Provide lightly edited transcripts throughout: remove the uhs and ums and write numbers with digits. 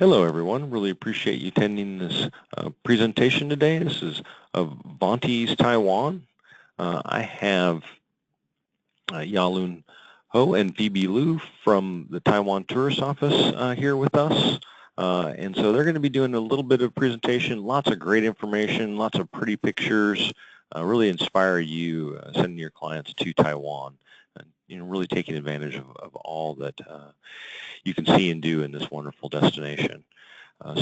Hello, everyone. Really appreciate you attending this presentation today. This is Avanti's Taiwan. I have Yalun Ho and Phoebe Liu from the Taiwan Tourist Office here with us. And so they're going to be doing a little bit of presentation, lots of great information, lots of pretty pictures, really inspire you sending your clients to Taiwan. And, really taking advantage of all that you can see and do in this wonderful destination.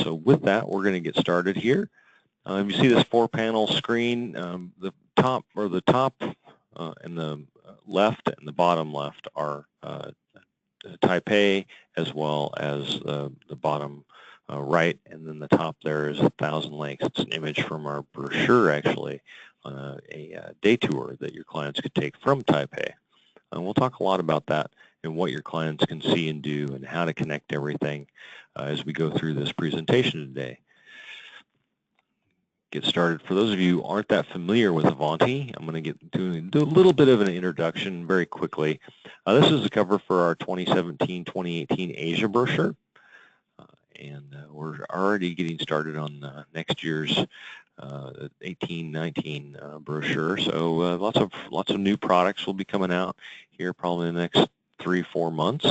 So with that, we're going to get started here. You see this four-panel screen. The top and the left and the bottom left are Taipei, as well as the bottom right, and then the top there is 1,000 Lakes. It's an image from our brochure, actually, on a day tour that your clients could take from Taipei. And we'll talk a lot about that and what your clients can see and do and how to connect everything as we go through this presentation today. Get started. For those of you who aren't that familiar with Avanti, I'm going to do a little bit of an introduction very quickly. This is the cover for our 2017-2018 Asia brochure, and we're already getting started on next year's 18-19 brochure. So lots of new products will be coming out here probably in the next 3-4 months.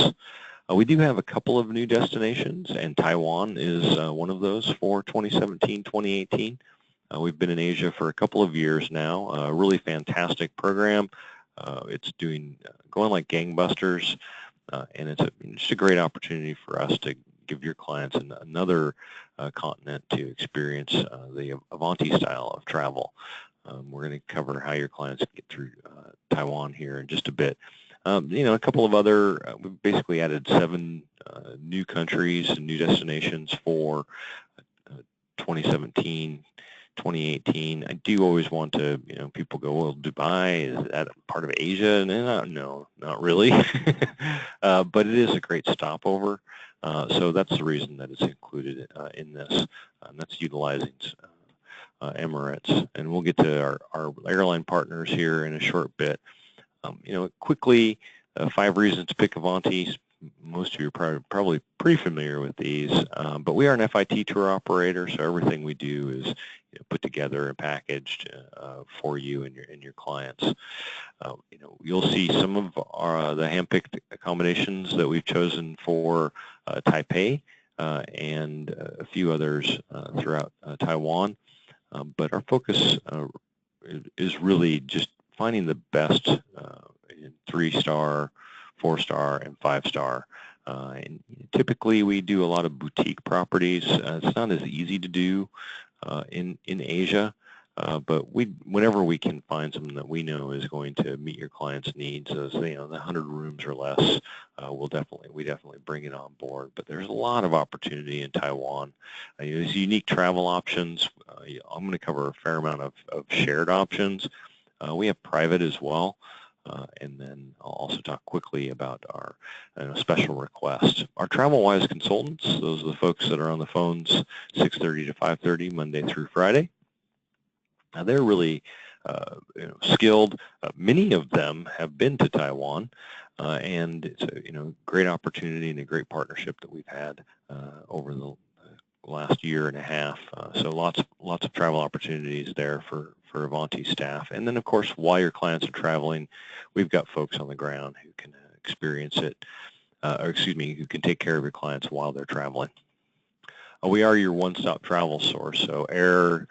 We do have a couple of new destinations, and Taiwan is one of those for 2017-2018. We've been in Asia for a couple of years now. A really fantastic program. It's going like gangbusters, and it's just a great opportunity for us to give your clients another continent to experience the Avanti style of travel. We're going to cover how your clients get through Taiwan here in just a bit. A couple of other, we've basically added 7 new countries and new destinations for 2017, 2018. I do always want to, people go, well, Dubai, is that part of Asia? And no, not really. But it is a great stopover. So that's the reason that it's included in this. That's utilizing Emirates. And we'll get to our airline partners here in a short bit. Quickly, 5 reasons to pick Avanti. Most of you are probably pretty familiar with these, but we are an FIT tour operator, so everything we do is put together and packaged for you and your clients. You'll see some of the handpicked accommodations that we've chosen for Taipei and a few others throughout Taiwan, but our focus is really just finding the best 3-star, 4-star, and 5-star. And typically we do a lot of boutique properties. It's not as easy to do in Asia, but whenever we can find something that we know is going to meet your client's needs, as the 100 rooms or less, we definitely bring it on board. But there's a lot of opportunity in Taiwan. There's unique travel options. I'm going to cover a fair amount of shared options. We have private as well. And then I'll also talk quickly about our special requests. Our TravelWise consultants, those are the folks that are on the phones 6:30 to 5:30 Monday through Friday. They're really skilled. Many of them have been to Taiwan, and it's a great opportunity and a great partnership that we've had over the last year and a half. So lots of travel opportunities there for Avanti staff. And then, of course, while your clients are traveling, we've got folks on the ground who can experience it, who can take care of your clients while they're traveling. We are your one-stop travel source, so air,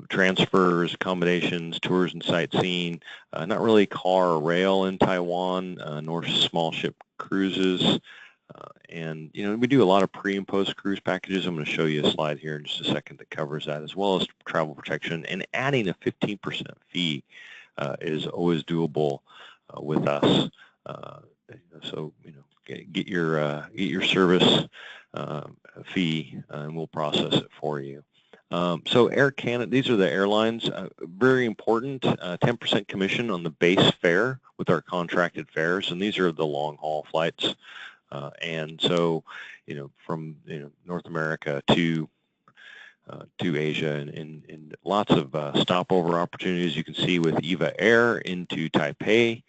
transfers, accommodations, tours and sightseeing, not really car or rail in Taiwan, nor small ship cruises. And we do a lot of pre and post cruise packages. I'm going to show you a slide here in just a second that covers that, as well as travel protection. And adding a 15% fee is always doable with us. So get your service fee, and we'll process it for you. So Air Canada, these are the airlines. Very important, 10% commission on the base fare with our contracted fares, and these are the long haul flights. And so, from North America to Asia, and lots of stopover opportunities you can see with EVA Air into Taipei,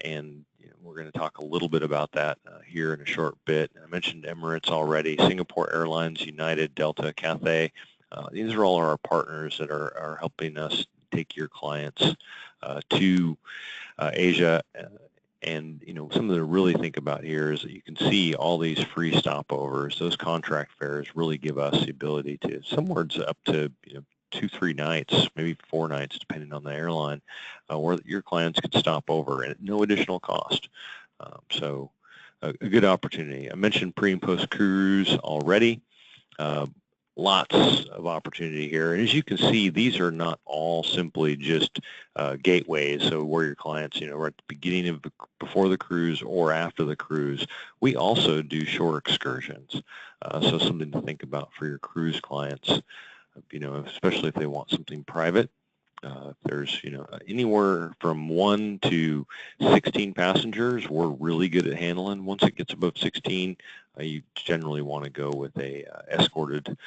and we're going to talk a little bit about that here in a short bit. I mentioned Emirates already, Singapore Airlines, United, Delta, Cathay. These are all our partners that are helping us take your clients to Asia. And something to really think about here is that you can see all these free stopovers. Those contract fares really give us the ability to somewhere up to 2-3 nights, maybe 4 nights, depending on the airline, where your clients could stop over at no additional cost. So a good opportunity. I mentioned pre and post cruise already. Lots of opportunity here. And as you can see, these are not all simply just gateways, so where your clients, are at the beginning of before the cruise or after the cruise. We also do shore excursions, so something to think about for your cruise clients, especially if they want something private. If there's, anywhere from 1 to 16 passengers, we're really good at handling. Once it gets above 16, you generally want to go with a escorted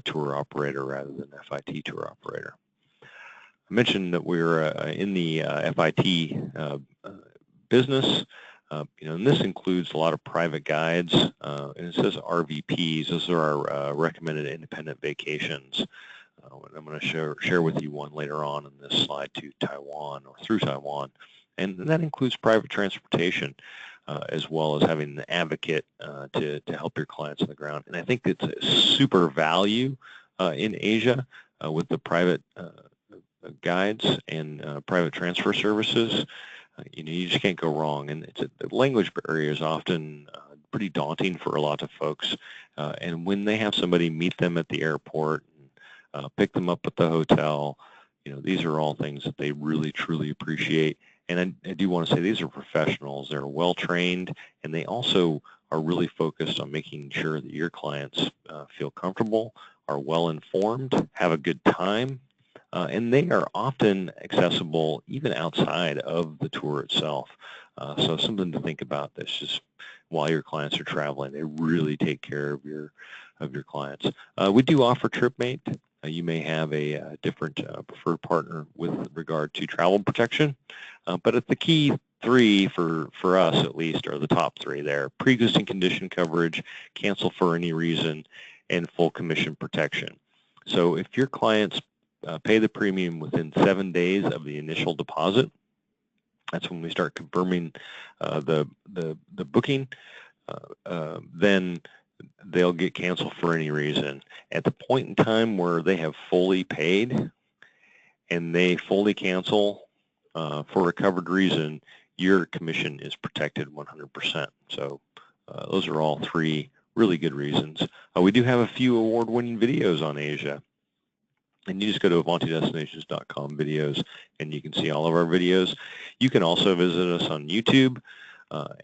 tour operator rather than FIT tour operator. I mentioned that we're in the FIT business, and this includes a lot of private guides, and it says RVPs. Those are our recommended independent vacations. I'm going to share with you one later on in this slide to Taiwan or through Taiwan, and that includes private transportation as well as having an advocate to help your clients on the ground. And I think it's a super value in Asia with the private guides and private transfer services. You just can't go wrong, and the language barrier is often pretty daunting for a lot of folks. And when they have somebody meet them at the airport, pick them up at the hotel, these are all things that they really truly appreciate. And I do want to say these are professionals. They're well trained, and they also are really focused on making sure that your clients feel comfortable, are well informed, have a good time, and they are often accessible even outside of the tour itself. So something to think about. That's just while your clients are traveling, they really take care of your clients. We do offer TripMate. You may have a different preferred partner with regard to travel protection, but at the key 3 for us at least are the top 3 there: pre-existing condition coverage, cancel for any reason, and full commission protection. So if your clients pay the premium within 7 days of the initial deposit, that's when we start confirming the booking, then they'll get canceled for any reason. At the point in time where they have fully paid and they fully cancel for a covered reason, your commission is protected 100%. So those are all 3 really good reasons. We do have a few award-winning videos on Asia. And you just go to AvantiDestinations.com videos, and you can see all of our videos. You can also visit us on YouTube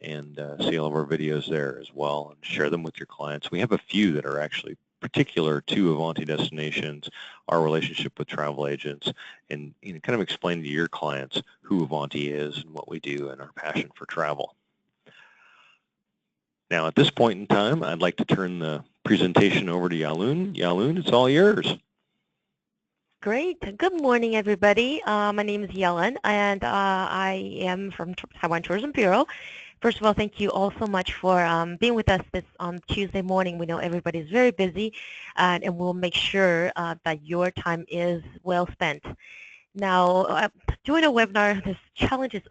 and see all of our videos there as well, and share them with your clients. We have a few that are actually particular to Avanti Destinations, our relationship with travel agents, and kind of explain to your clients who Avanti is and what we do and our passion for travel. Now, at this point in time, I'd like to turn the presentation over to Yalun. Yalun, it's all yours. Great. Good morning, everybody. My name is Yellen, and I am from Taiwan Tourism Bureau. First of all, thank you all so much for being with us this on Tuesday morning. We know everybody's very busy, and we'll make sure that your time is well spent. Now, doing a webinar, this challenge is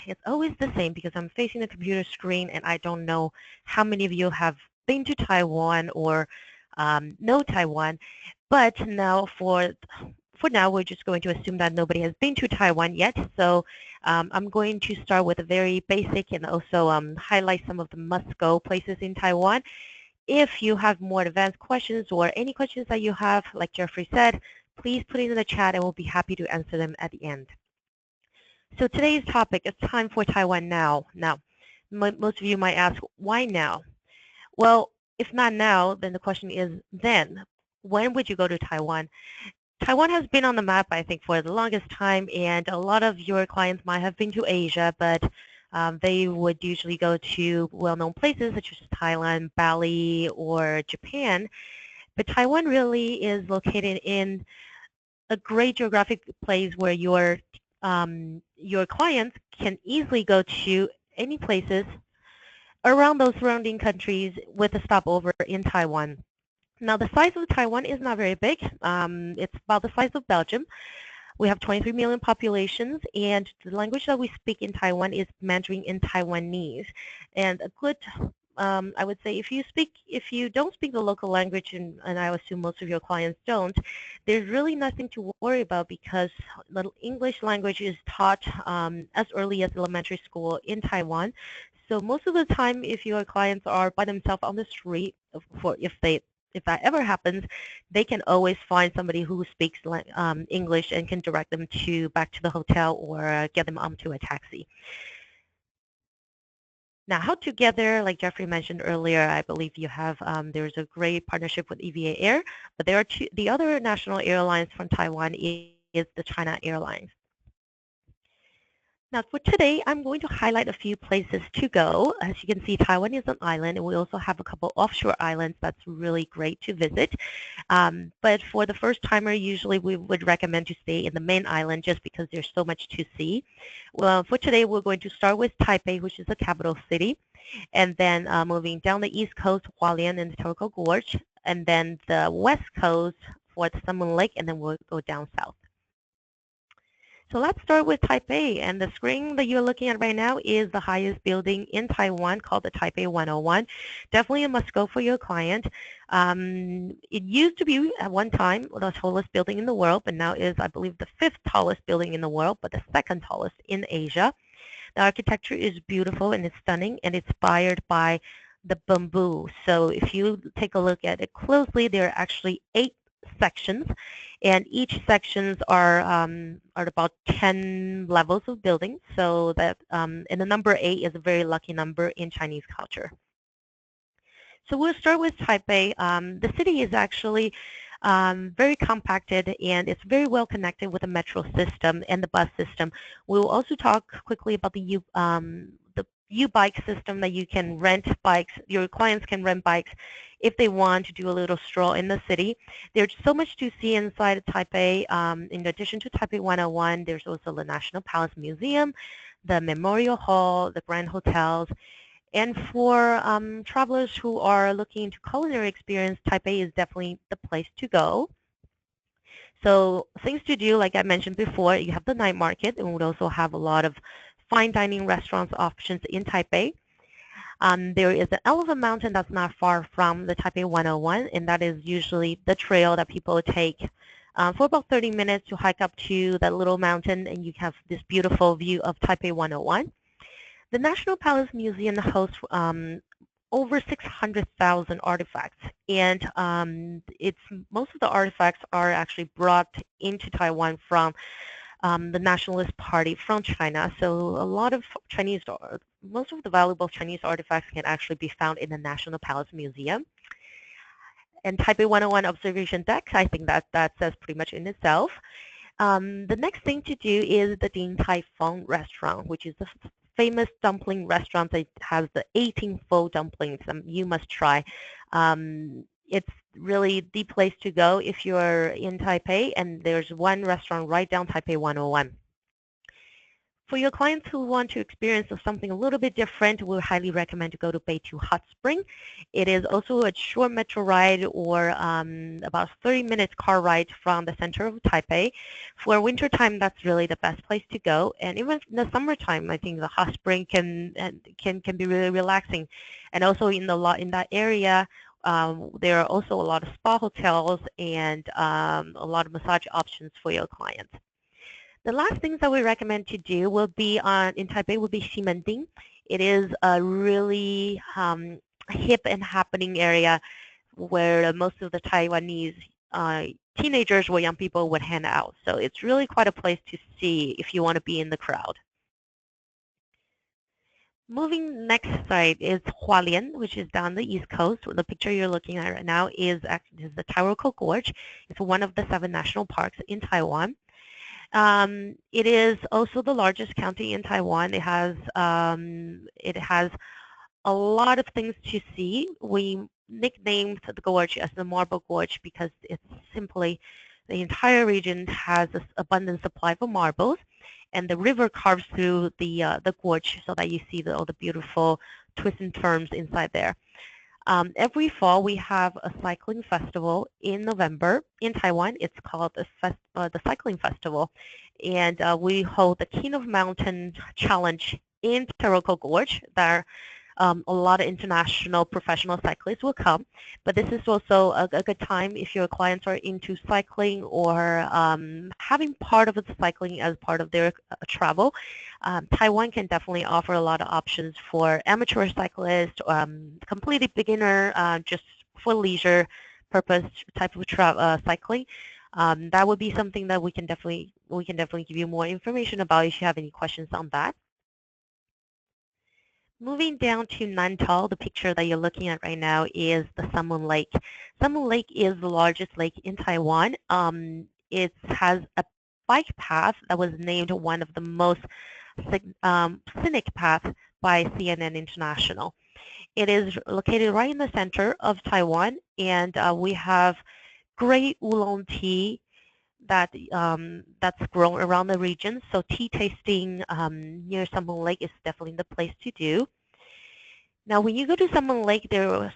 it's always the same because I'm facing the computer screen, and I don't know how many of you have been to Taiwan or know Taiwan. But now for now, we're just going to assume that nobody has been to Taiwan yet. So I'm going to start with a very basic and also highlight some of the must-go places in Taiwan. If you have more advanced questions or any questions that you have, like Jeffrey said, please put it in the chat and we'll be happy to answer them at the end. So today's topic is time for Taiwan now. Now, most of you might ask, why now? Well, if not now, then the question is then. When would you go to Taiwan? Taiwan has been on the map, I think, for the longest time, and a lot of your clients might have been to Asia, but they would usually go to well-known places such as Thailand, Bali, or Japan. But Taiwan really is located in a great geographic place where your clients can easily go to any places around those surrounding countries with a stopover in Taiwan. Now, the size of Taiwan is not very big. It's about the size of Belgium. We have 23 million populations, and the language that we speak in Taiwan is Mandarin and Taiwanese. And a good, I would say, if you don't speak the local language, and I assume most of your clients don't, there's really nothing to worry about because the English language is taught as early as elementary school in Taiwan. So most of the time, if your clients are by themselves on the street, if that ever happens, they can always find somebody who speaks English and can direct them back to the hotel or get them onto a taxi. Now, how to get there, like Jeffrey mentioned earlier, I believe you have, there's a great partnership with EVA Air, but there are the other national airlines from Taiwan is the China Airlines. Now for today, I'm going to highlight a few places to go. As you can see, Taiwan is an island, and we also have a couple offshore islands that's really great to visit. But for the first timer, usually we would recommend to stay in the main island just because there's so much to see. Well, for today, we're going to start with Taipei, which is the capital city, and then moving down the east coast, Hualien and the Turco Gorge, and then the west coast for the Sun Moon Lake, and then we'll go down south. So let's start with Taipei, and the screen that you're looking at right now is the highest building in Taiwan called the Taipei 101. Definitely a must-go for your client. It used to be at one time the tallest building in the world, but now is, I believe, the 5th tallest building in the world, but the 2nd tallest in Asia. The architecture is beautiful and it's stunning and inspired by the bamboo. So if you take a look at it closely, there are actually 8 sections, and each sections are about 10 levels of building. So that and the number 8 is a very lucky number in Chinese culture. So we'll start with Taipei. The city is actually very compacted, and it's very well connected with the metro system and the bus system. We will also talk quickly about the U-bike system that you can rent bikes. Your clients can rent bikes if they want to do a little stroll in the city. There's so much to see inside of Taipei. In addition to Taipei 101, there's also the National Palace Museum, the Memorial Hall, the Grand Hotels. And for travelers who are looking into culinary experience, Taipei is definitely the place to go. So things to do, like I mentioned before, you have the night market, and we would also have a lot of fine dining restaurants options in Taipei. There is an elephant mountain that's not far from the Taipei 101, and that is usually the trail that people take for about 30 minutes to hike up to that little mountain, and you have this beautiful view of Taipei 101. The National Palace Museum hosts over 600,000 artifacts, and most of the artifacts are actually brought into Taiwan from the Nationalist Party from China. So a lot of most of the valuable Chinese artifacts can actually be found in the National Palace Museum. And Taipei 101 observation deck, I think that says pretty much in itself. The next thing to do is the Din Tai Fung restaurant, which is the famous dumpling restaurant that has the 18-fold dumplings. You must try. It's really the place to go if you're in Taipei, and there's one restaurant right down Taipei 101. For your clients who want to experience something a little bit different, we highly recommend to go to Beitou Hot Spring. It is also a short metro ride or about 30 minutes car ride from the center of Taipei. For wintertime, that's really the best place to go. And even in the summertime, I think the hot spring can be really relaxing. And also in that area, there are also a lot of spa hotels and a lot of massage options for your clients. The last things that we recommend to do will be in Taipei will be Ximending. It is a really hip and happening area where most of the Taiwanese teenagers or young people would hang out. So it's really quite a place to see if you want to be in the crowd. Moving next side is Hualien, which is down the east coast. The picture you're looking at right now is the Turco Gorge. It's one of the 7 national parks in Taiwan. It is also the largest county in Taiwan. It has a lot of things to see. We nicknamed the gorge as the Marble Gorge because it's simply the entire region has this abundant supply of marbles. and the river carves through the gorge so that you see all the beautiful twists and turns inside there. Every fall, we have a cycling festival in November in Taiwan. It's called the Cycling Festival. And we hold the King of Mountain Challenge in Taroko Gorge. There a lot of international professional cyclists will come, but this is also a good time if your clients are into cycling or having part of the cycling as part of their travel. Taiwan can definitely offer a lot of options for amateur cyclists, completely beginner, just for leisure purpose type of cycling. That would be something that we can definitely give you more information about if you have any questions on that. Moving down to Nantou, the picture that you're looking at right now is the Sunmoon Lake. Sunmoon Lake is the largest lake in Taiwan. It has a bike path that was named one of the most scenic paths by CNN International. It is located right in the center of Taiwan, and we have great oolong tea that's grown around the region. So tea tasting near Sunmoon Lake is definitely the place to do. Now, when you go to Sunmoon Lake, there are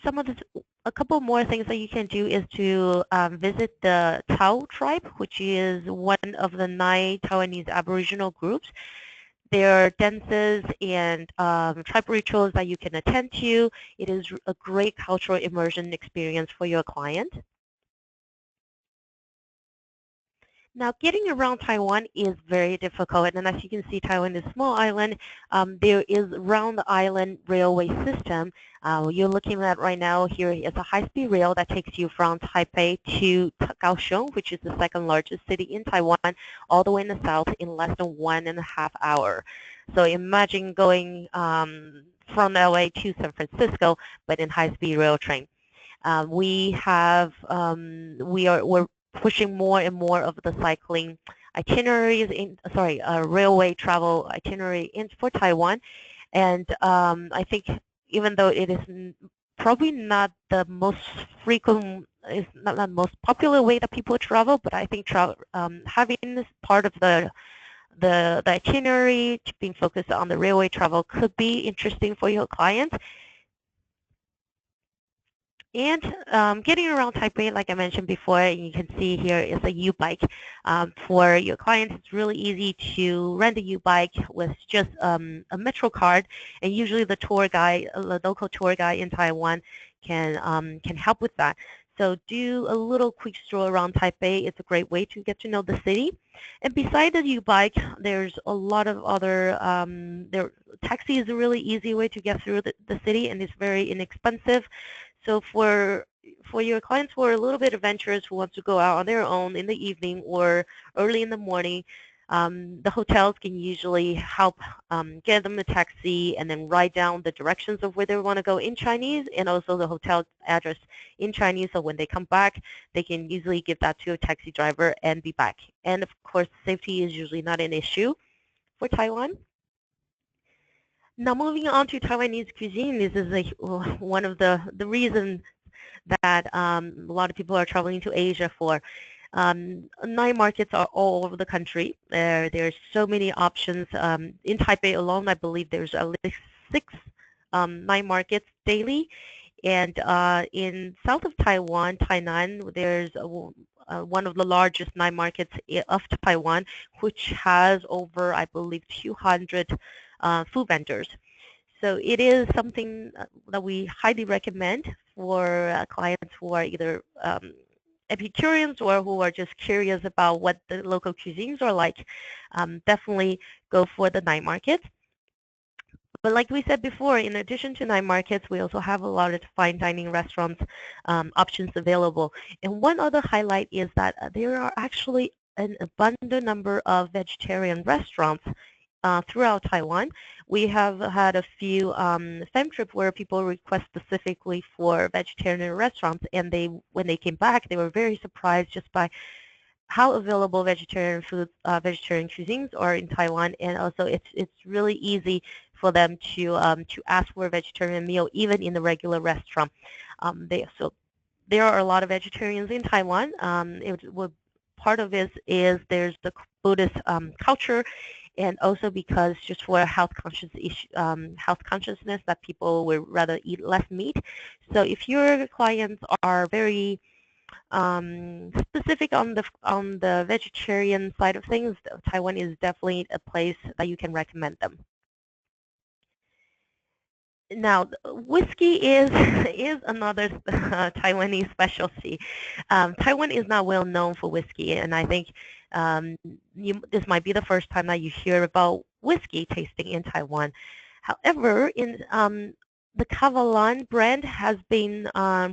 a couple more things that you can do is to visit the Tao tribe, which is one of the 9 Taiwanese Aboriginal groups. There are dances and tribe rituals that you can attend to. It is a great cultural immersion experience for your client. Now, getting around Taiwan is very difficult, and as you can see, Taiwan is a small island. There is round the island railway system. You're looking at right now here is a high-speed rail that takes you from Taipei to Kaohsiung, which is the second largest city in Taiwan, all the way in the south in less than 1.5 hours. So imagine going from LA to San Francisco, but in high-speed rail train. We're pushing more and more of the cycling itineraries railway travel itinerary for Taiwan. And I think even though it is probably not the most frequent, is not the most popular way that people travel, but I think having this part of the itinerary being focused on the railway travel could be interesting for your clients. And getting around Taipei, like I mentioned before, and you can see here is a U-bike. For your clients, it's really easy to rent a U-bike with just a Metro card, and usually the local tour guide in Taiwan can help with that. So do a little quick stroll around Taipei. It's a great way to get to know the city. And beside the U-bike, there's a lot of other, taxi is a really easy way to get through the city, and it's very inexpensive. So for your clients who are a little bit adventurous, who want to go out on their own in the evening or early in the morning, the hotels can usually help get them a taxi and then write down the directions of where they want to go in Chinese and also the hotel address in Chinese. So when they come back, they can easily give that to a taxi driver and be back. And of course, safety is usually not an issue for Taiwan. Now moving on to Taiwanese cuisine, this is one of the reasons that a lot of people are traveling to Asia for. Night markets are all over the country. There's so many options. In Taipei alone, I believe there's at least 6 night markets daily. And in south of Taiwan, Tainan, there's one of the largest night markets of Taiwan, which has over, I believe, 200 food vendors. So it is something that we highly recommend for clients who are either Epicureans or who are just curious about what the local cuisines are like. Definitely go for the night markets. But like we said before, in addition to night markets, we also have a lot of fine dining restaurants options available. And one other highlight is that there are actually an abundant number of vegetarian restaurants throughout Taiwan. We have had a few fam trips where people request specifically for vegetarian restaurants, and when they came back, they were very surprised just by how available vegetarian foods, vegetarian cuisines are in Taiwan, and also it's really easy for them to ask for a vegetarian meal even in the regular restaurant. So there are a lot of vegetarians in Taiwan. Part of it is there's the Buddhist culture, and also because just for health consciousness that people would rather eat less meat. So if your clients are very specific on the vegetarian side of things, Taiwan is definitely a place that you can recommend them. Now, whiskey is is another Taiwanese specialty. Taiwan is not well known for whiskey, and I think this might be the first time that you hear about whiskey tasting in Taiwan. However, in the Kavalan brand has been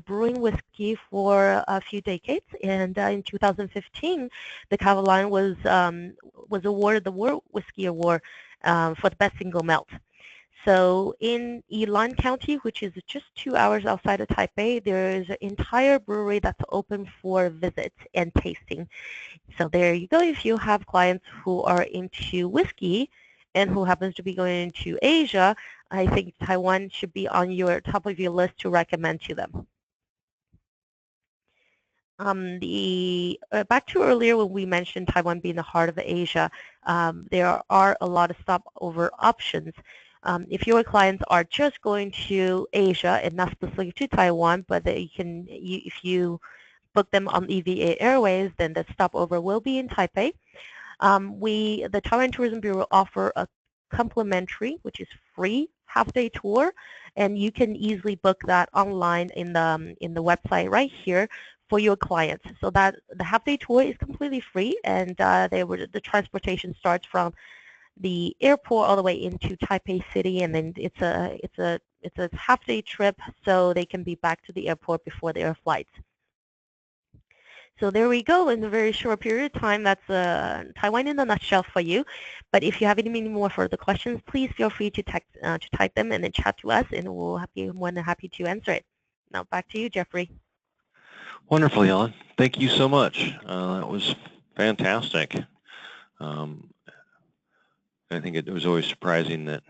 brewing whiskey for a few decades, and in 2015, the Kavalan was awarded the World Whiskey Award for the best single malt. So in Yilan County, which is just 2 hours outside of Taipei, there is an entire brewery that's open for visits and tasting. So there you go. If you have clients who are into whiskey and who happens to be going into Asia, I think Taiwan should be on your top of your list to recommend to them. Back to earlier when we mentioned Taiwan being the heart of Asia, there are a lot of stopover options. If your clients are just going to Asia and not specific to Taiwan, but if you book them on EVA Airways, then the stopover will be in Taipei. The Taiwan Tourism Bureau offer a complimentary, which is free half-day tour, and you can easily book that online in the website right here for your clients. So that the half-day tour is completely free, and the transportation starts from the airport all the way into Taipei City, and then it's a half-day trip, so they can be back to the airport before their flights. So there we go. In a very short period of time, that's Taiwan in a nutshell for you. But if you have any more further questions, please feel free to type them and then chat to us, and we'll be more than happy to answer it. Now back to you, Jeffrey. Wonderful, Helen. Thank you so much. That was fantastic. I think it was always surprising that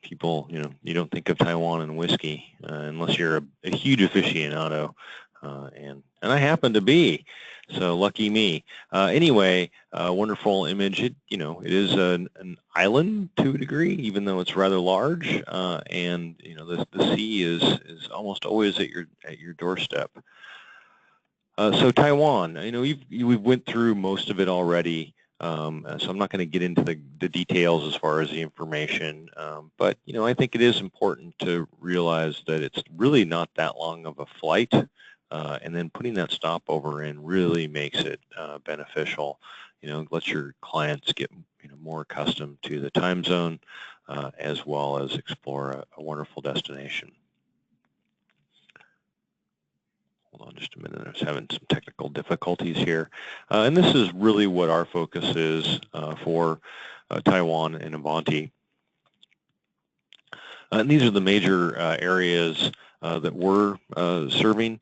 people, you don't think of Taiwan and whiskey unless you're a huge aficionado, and I happen to be, so lucky me. Anyway, wonderful image. It is an island to a degree, even though it's rather large, and the sea is almost always at your doorstep. So Taiwan, we went through most of it already. So I'm not going to get into the details as far as the information, but I think it is important to realize that it's really not that long of a flight, and then putting that stopover in really makes it beneficial. Lets your clients get more accustomed to the time zone, as well as explore a wonderful destination. Hold on just a minute, I was having some technical difficulties here. And this is really what our focus is for Taiwan and Avanti. And these are the major areas that we're serving.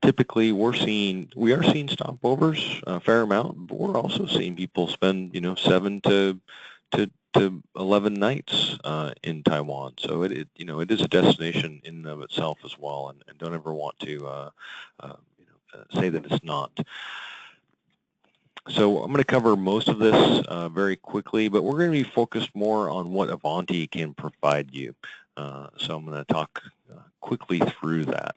Typically, we are seeing stopovers a fair amount, but we're also seeing people spend 7 to 11 nights in Taiwan. So it is a destination in and of itself as well, and don't ever want to say that it's not. So I'm going to cover most of this very quickly, but we're going to be focused more on what Avanti can provide you. So I'm going to talk quickly through that.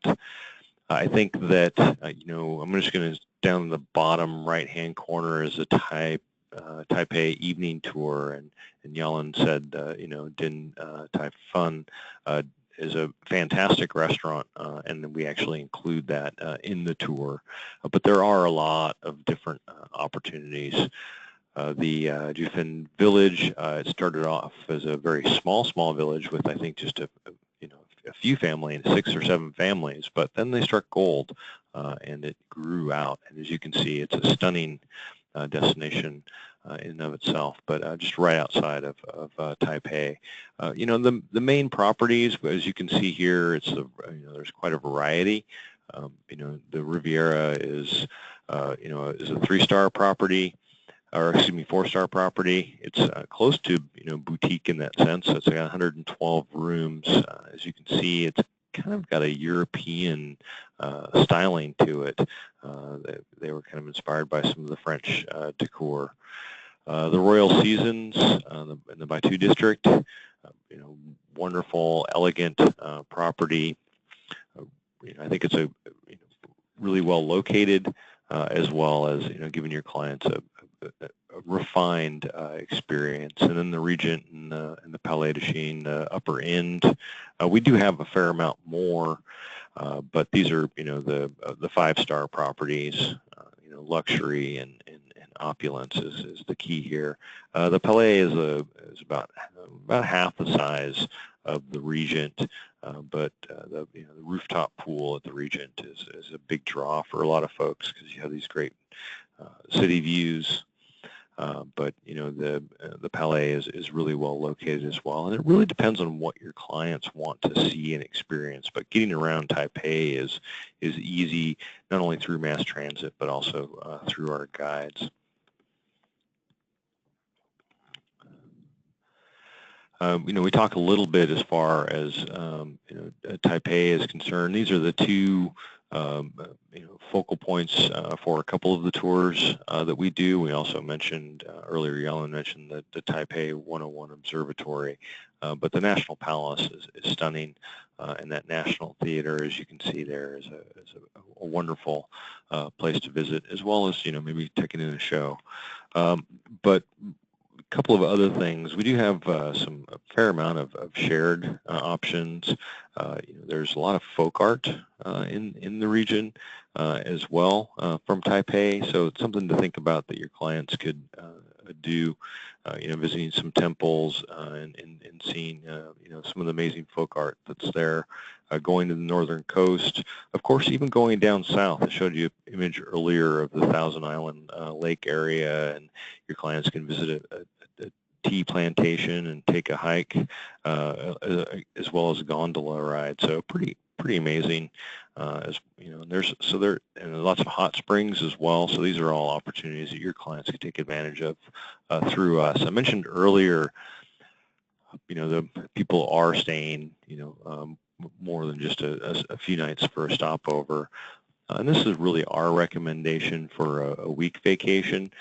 I think that I'm just going to down in the bottom right-hand corner is a Taipei evening tour, and Yellen said, Din Tai Fun is a fantastic restaurant, and we actually include that in the tour. But there are a lot of different opportunities. The Jufin village, it started off as a very small village with, I think, just a few families, 6 or 7 families, but then they struck gold, and it grew out. And as you can see, it's a stunning destination in and of itself, but just right outside of Taipei. The main properties, as you can see here, it's there's quite a variety. The Riviera is a 3-star property, or excuse me, 4-star property. It's close to boutique in that sense. So it's got 112 rooms. As you can see, it's kind of got a European styling to it. They were kind of inspired by some of the French decor. The Royal Seasons in the Baitu district, wonderful, elegant property. I think it's a really well located, as well as giving your clients a refined experience. And then the Regent and the Palais de Chine, the upper end, we do have a fair amount more, but these are the five-star properties. Luxury and opulence is the key here. The Palais is about half the size of the Regent, but the rooftop pool at the Regent is a big draw for a lot of folks because you have these great city views. But the Palais is really well located as well, and it really depends on what your clients want to see and experience. But getting around Taipei is easy, not only through mass transit but also through our guides. We talk a little bit as far as Taipei is concerned. These are the two focal points for a couple of the tours that we do. We also mentioned earlier, Yellen mentioned the Taipei 101 Observatory, but the National Palace is stunning, and that National Theater, as you can see there, is a wonderful place to visit, as well as maybe taking in a show. But a couple of other things. We do have a fair amount of shared options. There's a lot of folk art in the region as well from Taipei, so it's something to think about that your clients could do. Visiting some temples and seeing some of the amazing folk art that's there. Going to the northern coast, of course, even going down south. I showed you an image earlier of the Thousand Island Lake area, and your clients can visit a tea plantation and take a hike, as well as a gondola ride. So pretty amazing. There's lots of hot springs as well. So these are all opportunities that your clients can take advantage of through us. I mentioned earlier, the people are staying, more than just a few nights for a stopover. And this is really our recommendation for a week vacation.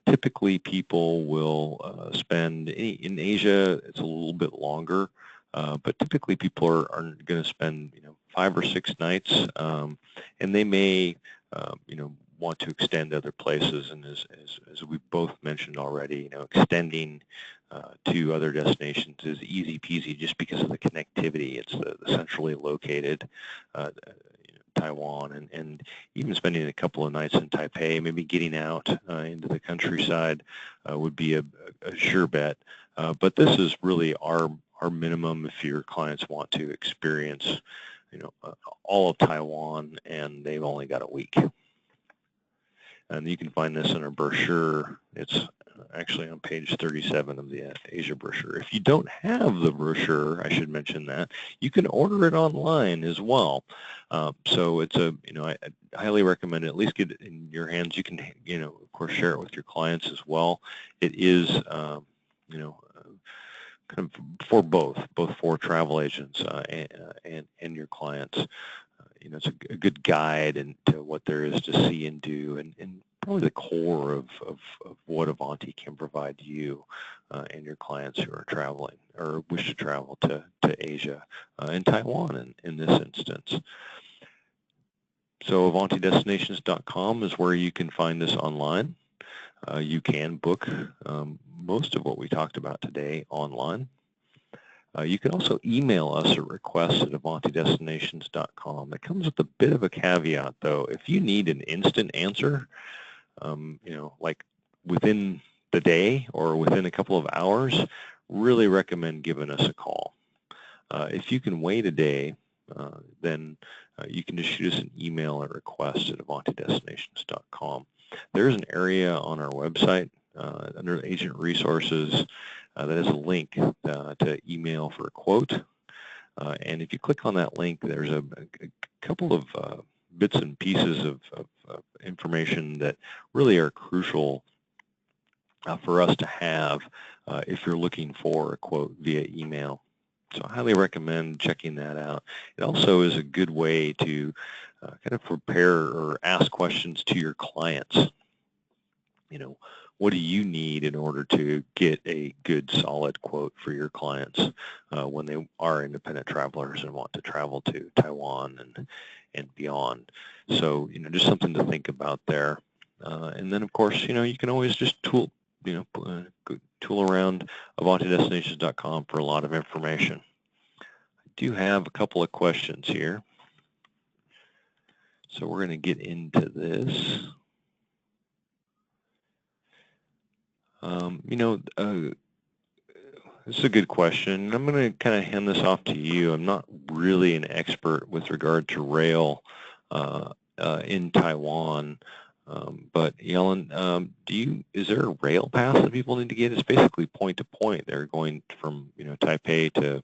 Typically, people will spend, in Asia, it's a little bit longer, but typically people are going to spend 5 or 6 nights, and they may want to extend other places. And as we both mentioned already, extending to other destinations is easy peasy just because of the connectivity. It's the centrally located Taiwan, and even spending a couple of nights in Taipei, maybe getting out into the countryside would be a sure bet. But this is really our minimum if your clients want to experience all of Taiwan and they've only got a week. And you can find this in our brochure. It's actually on page 37 of the Asia brochure. If you don't have the brochure, I should mention that, you can order it online as well. So it's I highly recommend it. At least get it in your hands. You can, of course, share it with your clients as well. It is, kind of for both for travel agents and your clients. It's a good guide into what there is to see and do, and probably the core of what Avanti can provide you and your clients who are traveling or wish to travel to Asia and Taiwan in this instance. So AvantiDestinations.com is where you can find this online. You can book most of what we talked about today online. You can also email us a request at AvantiDestinations.com. It comes with a bit of a caveat, though. If you need an instant answer, like within the day or within a couple of hours, really recommend giving us a call. If you can wait a day, then you can just shoot us an email at request at AvantiDestinations.com. There's an area on our website under Agent Resources that is a link to email for a quote. And if you click on that link, there's a couple of bits and pieces of information that really are crucial for us to have if you're looking for a quote via email. So I highly recommend checking that out. It also is a good way to kind of prepare or ask questions to your clients. what do you need in order to get a good, solid quote for your clients when they are independent travelers and want to travel to Taiwan and beyond. So, just something to think about there. And then, of course, you can always just tool around avantidestinations.com for a lot of information. I do have a couple of questions here. So we're going to get into this. This is a good question. I'm going to kind of hand this off to you. I'm not really an expert with regard to rail in Taiwan. But Yellen, is there a rail pass that people need to get? It's basically point to point. They're going from Taipei to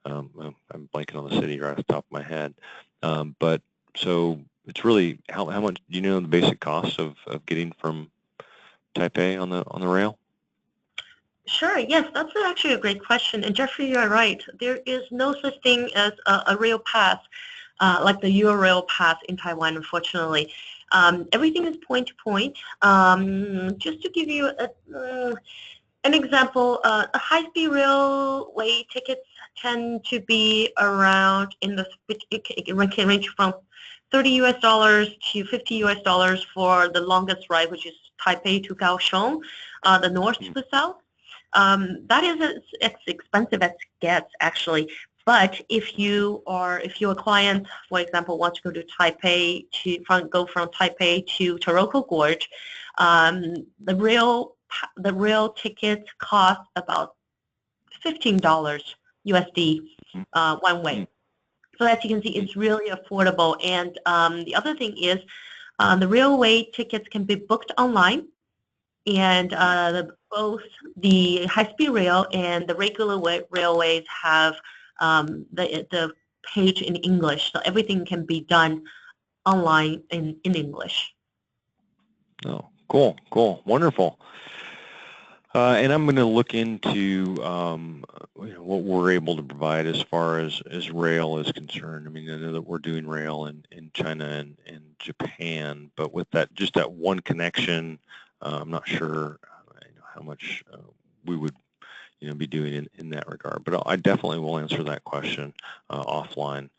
I'm blanking on the city right off the top of my head. But so it's really how much do you know the basic cost of getting from Taipei on the rail? Sure. Yes, that's actually a great question. And Jeffrey, you are right. There is no such thing as a rail pass like the Eurail pass in Taiwan, unfortunately. Everything is point to point. Just to give you an example, a high-speed railway tickets tend to be around it can range from $30 to $50 for the longest ride, which is Taipei to Kaohsiung, the north to the south. That is as expensive as it gets, actually. But if you're a client, for example, want to go to Taipei go from Taipei to Taroko Gorge, the rail tickets cost about $15 USD one way. So as you can see, it's really affordable. And the other thing is the railway tickets can be booked online. And both the high-speed rail and the regular railways have the page in English, so everything can be done online in English. Oh, cool, wonderful. And I'm going to look into what we're able to provide as far as rail is concerned. I mean, I know that we're doing rail in China and Japan, but with just that one connection, I'm not sure how much we would be doing in that regard. But I definitely will answer that question offline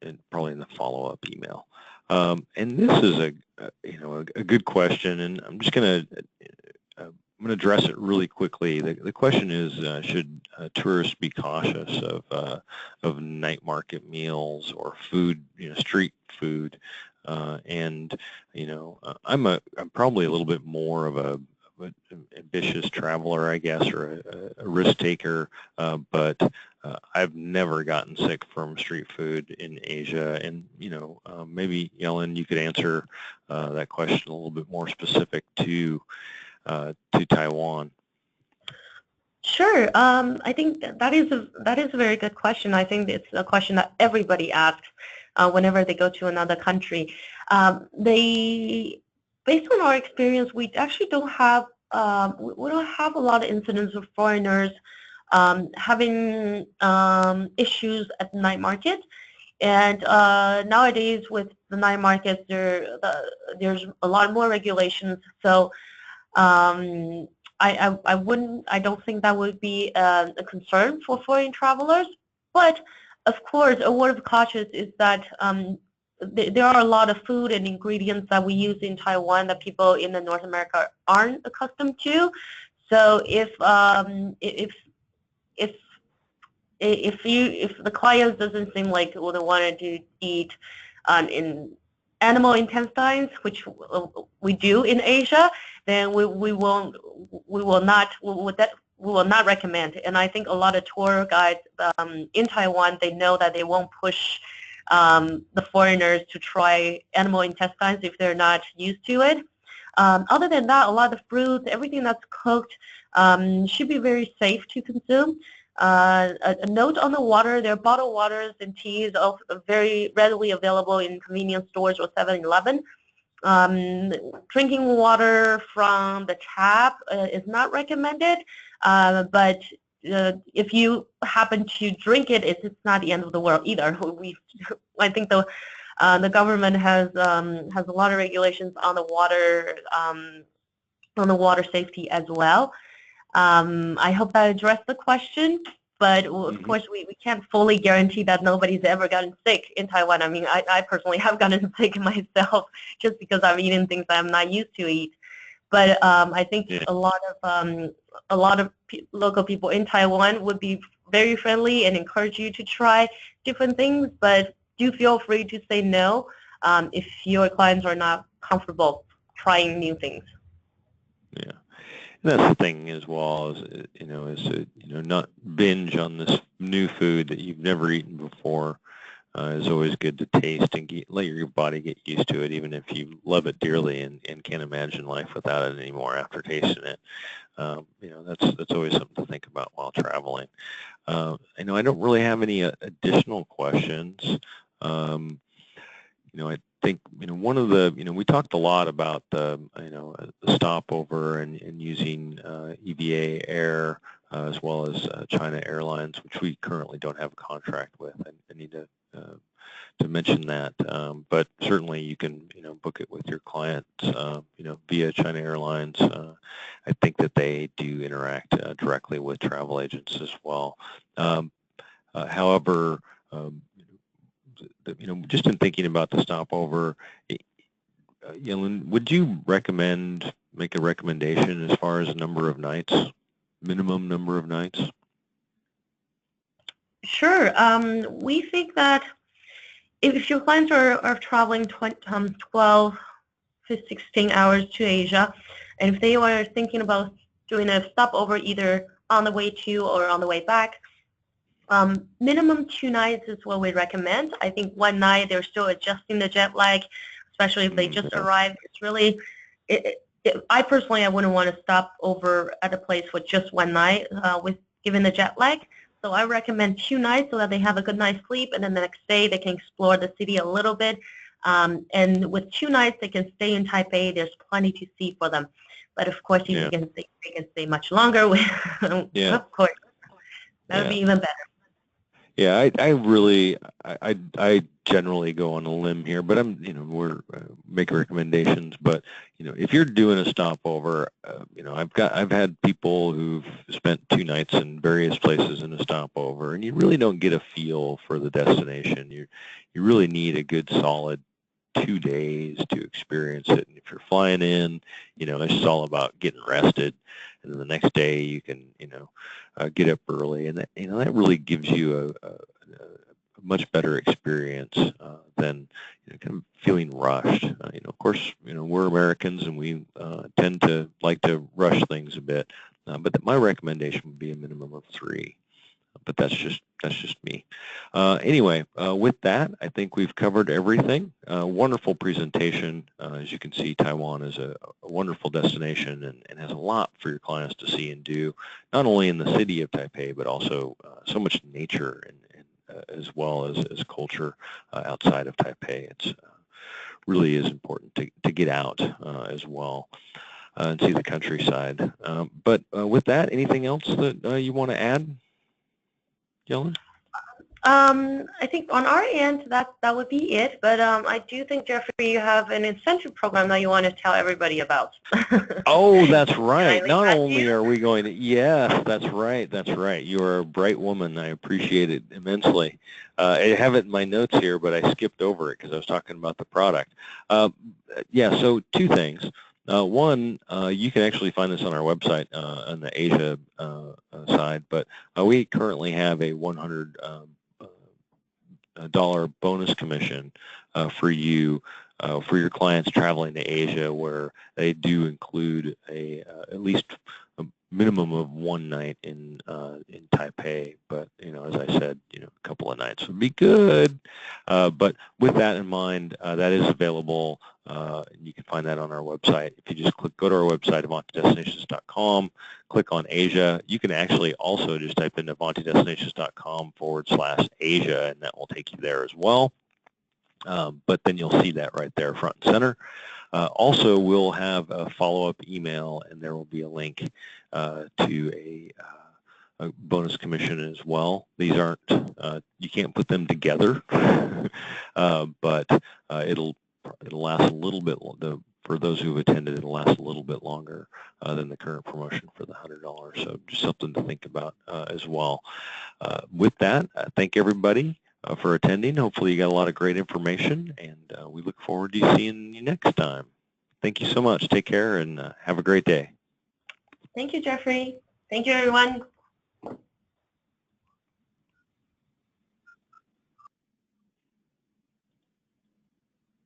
and probably in the follow-up email. And this is a good question, and I'm just going to address it really quickly. The question is, should tourists be cautious of night market meals or food, street food? And I'm probably a little bit more of an ambitious traveler, I guess, or a risk taker, but I've never gotten sick from street food in Asia. And maybe Yellen, you could answer that question a little bit more specific to Taiwan. Sure. I think that is a very good question. I think it's a question that everybody asks whenever they go to another country. Based on our experience, we actually don't have a lot of incidents of foreigners having issues at the night market. And nowadays, with the night markets, there's a lot more regulations. So I don't think that would be a concern for foreign travelers. But of course, a word of caution is that there are a lot of food and ingredients that we use in Taiwan that people in North America aren't accustomed to. So if the client doesn't seem like they wanted to eat in animal intestines, which we do in Asia, then we will not recommend. And I think a lot of tour guides in Taiwan, they know that they won't push the foreigners to try animal intestines if they're not used to it. Other than that, a lot of fruits, everything that's cooked should be very safe to consume. A note on the water, there are bottled waters and teas very readily available in convenience stores or 7-Eleven. Drinking water from the tap is not recommended, but if you happen to drink it, it's not the end of the world either. I think the government has a lot of regulations on the water on the water safety as well. I hope that addressed the question, but of course we can't fully guarantee that nobody's ever gotten sick in Taiwan. I mean, I personally have gotten sick myself just because I'm eating things I'm not used to eat. But I think a lot of local people in Taiwan would be very friendly and encourage you to try different things, but do feel free to say no if your clients are not comfortable trying new things. Yeah. And that's the thing as well, is to, not binge on this new food that you've never eaten before. It's always good to taste and let your body get used to it, even if you love it dearly and can't imagine life without it anymore after tasting it. That's always something to think about while traveling. I don't really have any additional questions. I think, one of the, we talked a lot about the stopover and using EVA Air as well as China Airlines, which we currently don't have a contract with. I need to mention that, but certainly you can, book it with your clients, via China Airlines. I think that they do interact directly with travel agents as well. However, just in thinking about the stopover, would you make a recommendation as far as number of nights, minimum number of nights? Sure. We think that if your clients are traveling 12 to 16 hours to Asia, and if they are thinking about doing a stopover either on the way to or on the way back, minimum 2 nights is what we recommend. I think 1 night they're still adjusting the jet lag, especially if they just arrived. It's really, I personally, I wouldn't want to stop over at a place for just 1 night given the jet lag. So I recommend 2 nights so that they have a good night's sleep, and then the next day they can explore the city a little bit. And with 2 nights, they can stay in Taipei. There's plenty to see for them. But of course, if they can stay much longer, of course, that would be even better. Yeah, I generally go on a limb here, but we're make recommendations. But if you're doing a stopover, I've had people who've spent 2 nights in various places in a stopover, and you really don't get a feel for the destination. You really need a good solid 2 days to experience it. And if you're flying in, it's just all about getting rested, and then the next day you can get up early, and that really gives you a much better experience than kind of feeling rushed. Of course, we're Americans and we tend to like to rush things a bit, but my recommendation would be a minimum of 3. But that's just me. Anyway, with that, I think we've covered everything. Wonderful presentation. As you can see, Taiwan is a wonderful destination and has a lot for your clients to see and do, not only in the city of Taipei, but also so much nature and as well as culture outside of Taipei. It's really is important to get out as well. And see the countryside. But with that, anything else that you want to add, Yellen? I think on our end, that would be it. But I do think, Jeffrey, you have an incentive program that you want to tell everybody about. Oh, that's right. Not only are we going to, yes, that's right. That's right. You are a bright woman. I appreciate it immensely. I have it in my notes here, but I skipped over it because I was talking about the product. Yeah, so 2 things. One, you can actually find this on our website on the Asia side, but we currently have a $100 bonus commission for you for your clients traveling to Asia, where they do include at least a minimum of 1 night in Taipei. But as I said, a couple of nights would be good. But with that in mind, that is available. You can find that on our website. If you just go to our website, avantidestinations.com, click on Asia. You can actually also just type in avantidestinations.com/Asia, and that will take you there as well. But then you'll see that right there front and center. Also, we'll have a follow-up email, and there will be a link to a bonus commission as well. These aren't, you can't put them together, but it'll last a little bit. The for those who've attended, it'll last a little bit longer than the current promotion for the $100. So just something to think about as well. With that, thank everybody for attending. Hopefully you got a lot of great information, and we look forward to seeing you next time. Thank you so much. Take care and have a great day. Thank you, Jeffrey. Thank you, everyone.